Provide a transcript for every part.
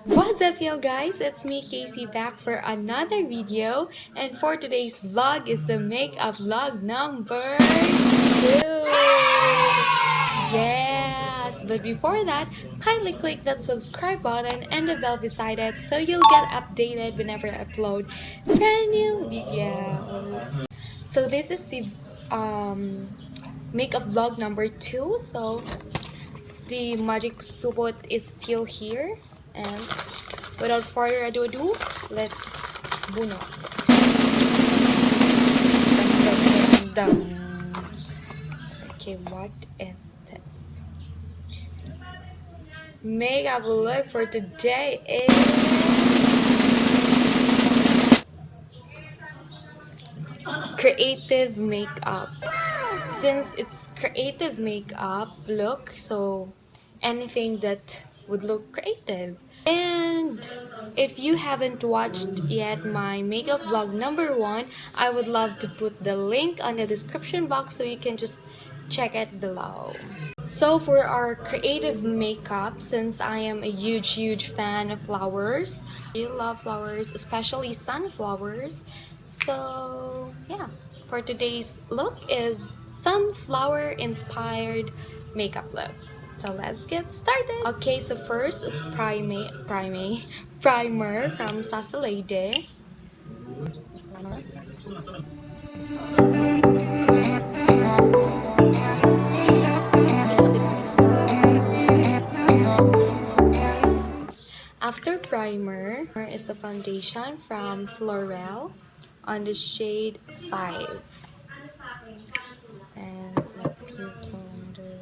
What's up, yo guys? It's me, Casey, back for another video, and for today's vlog is the makeup vlog number 2. Yes, but before that, kindly click that subscribe button and the bell beside it so you'll get updated whenever I upload brand new videos. So this is the makeup vlog number 2. So the magic support is still here, and without further ado, let's bunot. Dun, dun, dun. Okay, what is this? Makeup look for today is creative makeup. Since it's creative makeup look, so anything that would look creative. And if you haven't watched yet my makeup vlog number 1, I would love to put the link on the description box so you can just check it below. So for our creative makeup, since I am a huge fan of flowers, I love flowers, especially sunflowers. So yeah, for today's look is sunflower inspired makeup look. So let's get started. Okay, so first is primer from Sasalade. After primer is the foundation from Florel on the shade 5. And my pink under.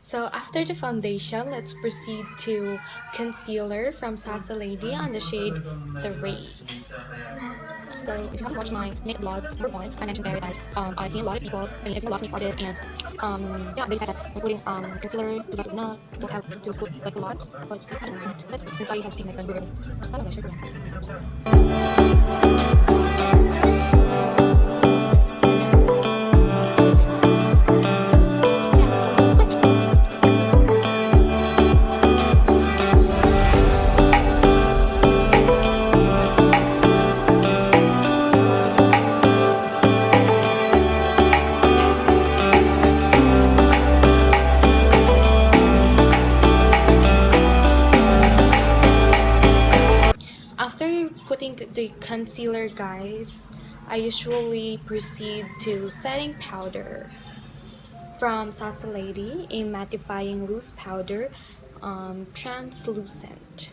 So after the foundation, let's proceed to concealer from Sasalady on the shade 3. So if you haven't watched my makeup vlog number 1, I mentioned there that I've seen a lot of people, I've seen a lot of makeup artists, and yeah, they said that like putting concealer to is not, don't have to put like a lot, but I don't know, let's put, since I have stigmas and we're I don't know, sure. After putting the concealer, guys, I usually proceed to setting powder from Sasalady, a mattifying loose powder, translucent.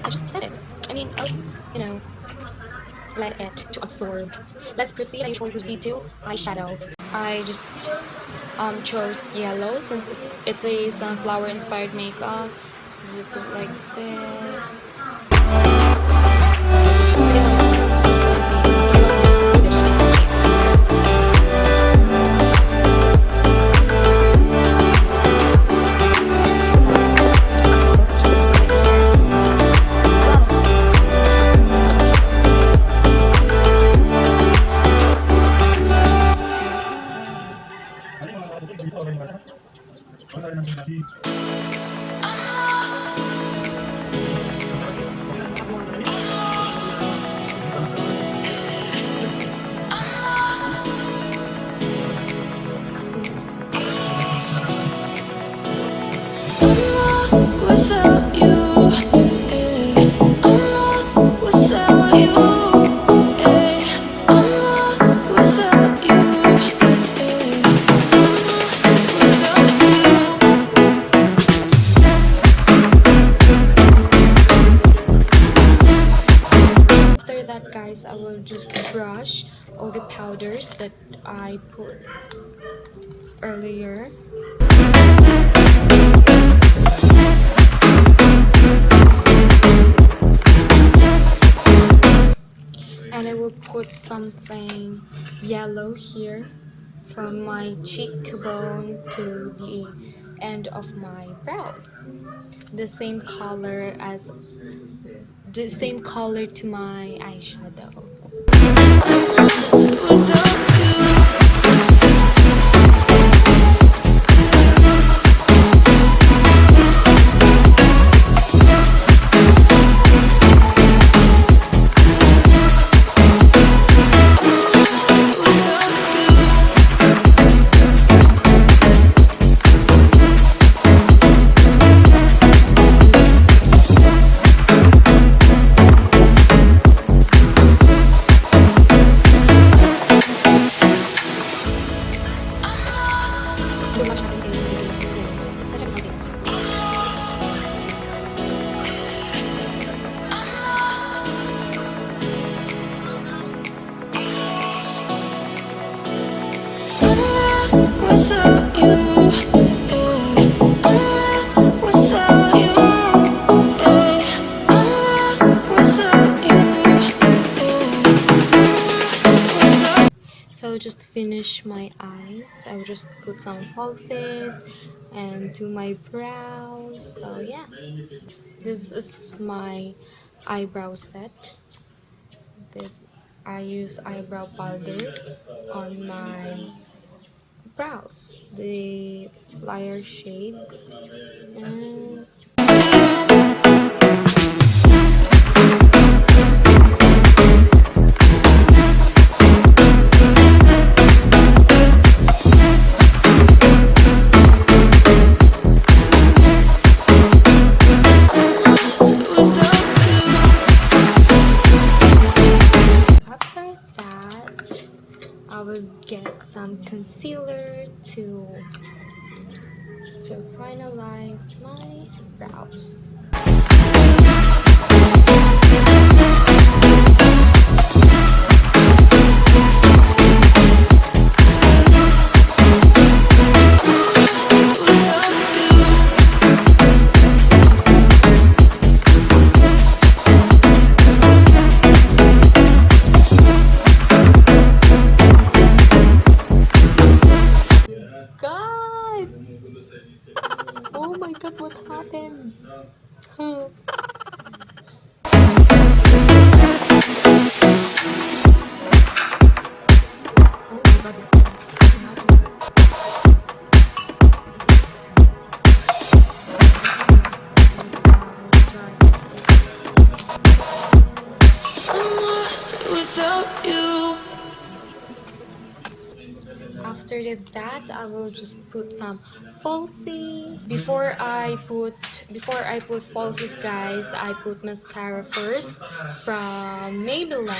I just said it. I mean, I just, let it to absorb. Let's proceed. I usually proceed to eyeshadow. I just chose yellow since it's a sunflower inspired makeup. So you put like this. powders that I put earlier. And I will put something yellow here from my cheekbone to the end of my brows. The same color as the same color to my eyeshadow. So just finish my eyes. I will just put some falsies and do my brows. So yeah, this is my eyebrow set. This I use eyebrow powder on my brows, the lighter shade. And after that, I will get some concealer to finalize my brows. God! Oh my god, what happened? Oh my god. I'm lost without you. After that, I will just put some falsies. Before I put falsies, guys, I put mascara first from Maybelline.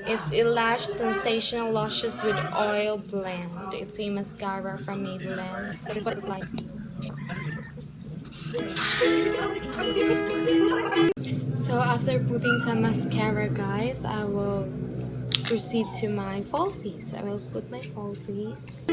It's a Lash Sensational Luscious with Oil Blend. It's a mascara from Maybelline. That is what it looks like. So after putting some mascara, guys, I will proceed to my falsies. I will put my falsies.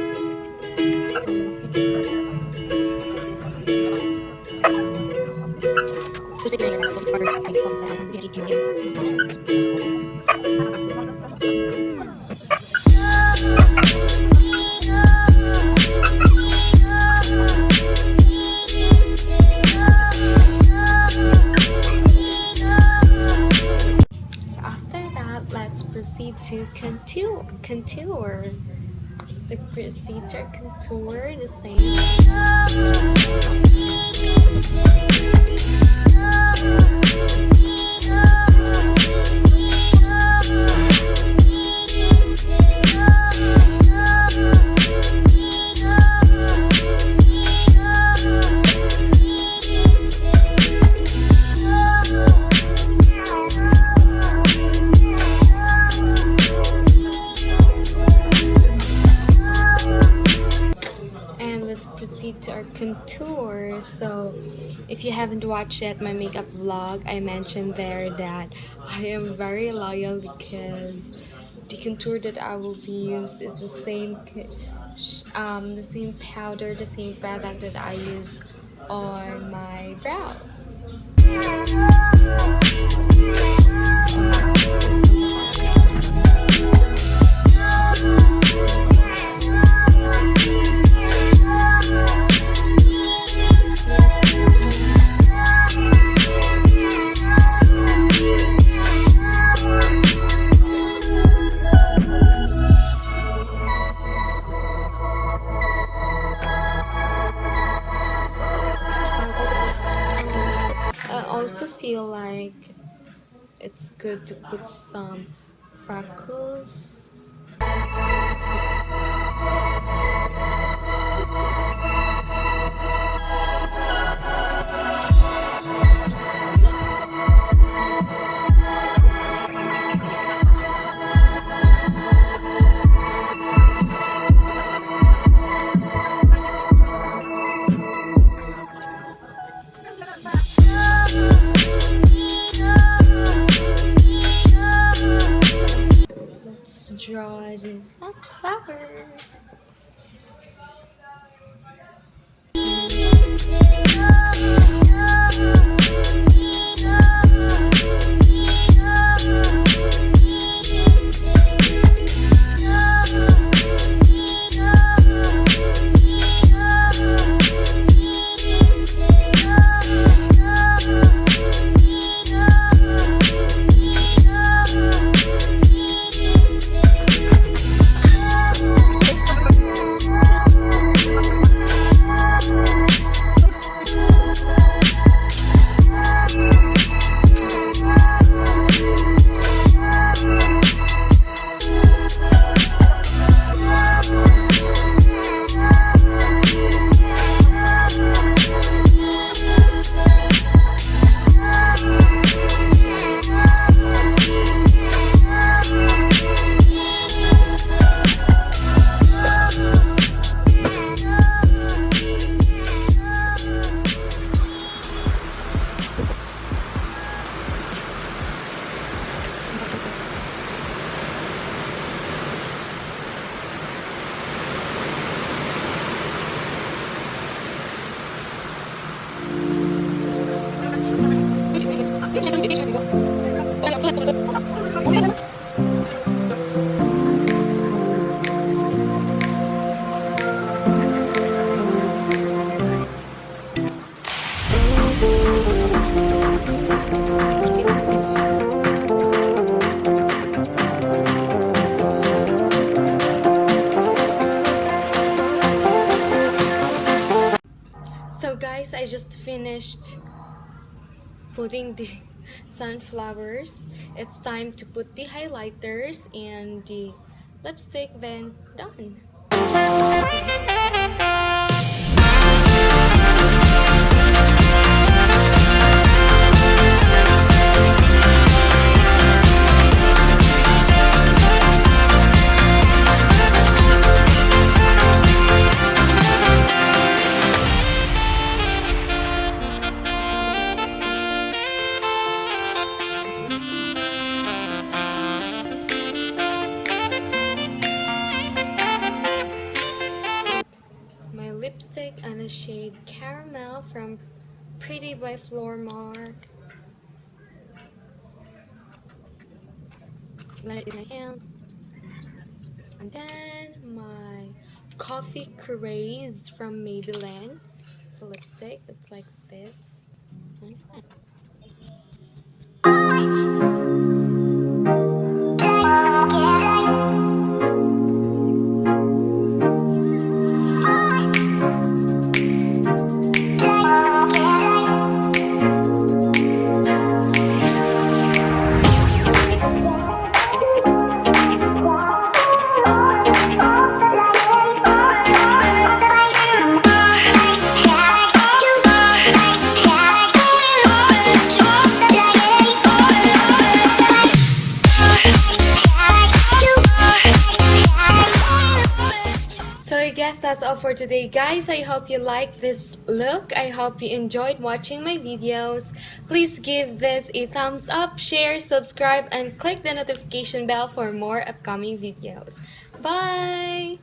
So after that, let's proceed to contour. So proceed to contour the same. And let's proceed to our contour. So if you haven't watched yet my makeup vlog, I mentioned there that I am very loyal because the contour that I will be used is the same powder, the same product that I used on my brows. I also feel like it's good to put some freckles. Let's draw the sunflower. So guys, I just finished putting the sunflowers. It's time to put the highlighters and the lipstick, then done. My lipstick and a shade Caramel from Pretty by Flormar. Let it in my hand. And then my Coffee Craze from Maybelline. It's a lipstick. It's like this. yes, that's all for today, guys. I hope you liked this look. I hope you enjoyed watching my videos. Please give this a thumbs up, share, subscribe, and click the notification bell for more upcoming videos. Bye!